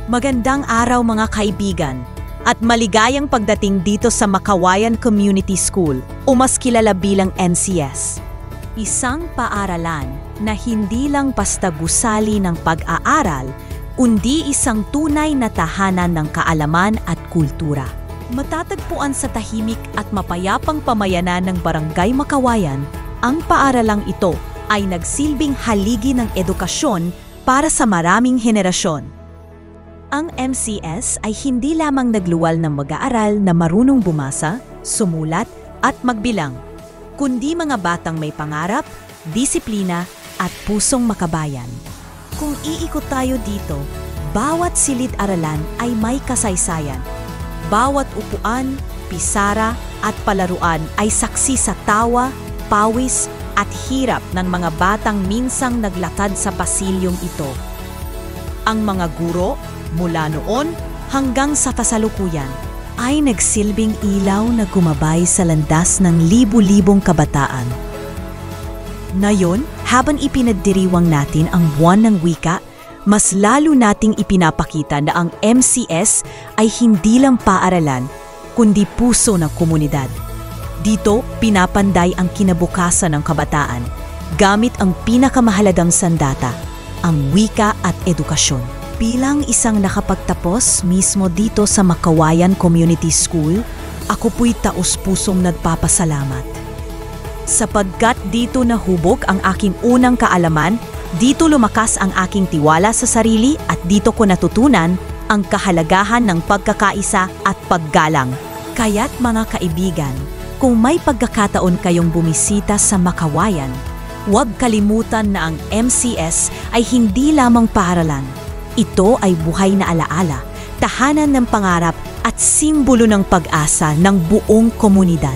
Magandang araw mga kaibigan at maligayang pagdating dito sa Makawayan Community School o mas kilala bilang MCS. Isang paaralan na hindi lang basta gusali ng pag-aaral, kundi isang tunay na tahanan ng kaalaman at kultura. Matatagpuan sa tahimik at mapayapang pamayanan ng Barangay Makawayan, ang paaralang ito ay nagsilbing haligi ng edukasyon para sa maraming henerasyon. Ang MCS ay hindi lamang nagluwal ng mag-aaral na marunong bumasa, sumulat at magbilang, kundi mga batang may pangarap, disiplina at pusong makabayan. Kung iikot tayo dito, bawat silid-aralan ay may kasaysayan. Bawat upuan, pisara at palaruan ay saksi sa tawa, pawis at hirap ng mga batang minsang naglatad sa pasilyong ito. Ang mga guro, mula noon hanggang sa kasalukuyan, ay nagsilbing ilaw na gumabay sa landas ng libu-libong kabataan. Ngayon, habang ipinagdiriwang natin ang buwan ng wika, mas lalo nating ipinapakita na ang MCS ay hindi lang paaralan, kundi puso ng komunidad. Dito, pinapanday ang kinabukasan ng kabataan, gamit ang pinakamahalagang sandata, ang wika at edukasyon. Bilang isang nakapagtapos mismo dito sa Makawayan Community School, ako po'y taos-pusong nagpapasalamat. Sapagkat dito nahubog ang aking unang kaalaman, dito lumakas ang aking tiwala sa sarili at dito ko natutunan ang kahalagahan ng pagkakaisa at paggalang. Kaya't mga kaibigan, kung may pagkakataon kayong bumisita sa Makawayan, huwag kalimutan na ang MCS ay hindi lamang paaralan. Ito ay buhay na alaala, tahanan ng pangarap at simbolo ng pag-asa ng buong komunidad.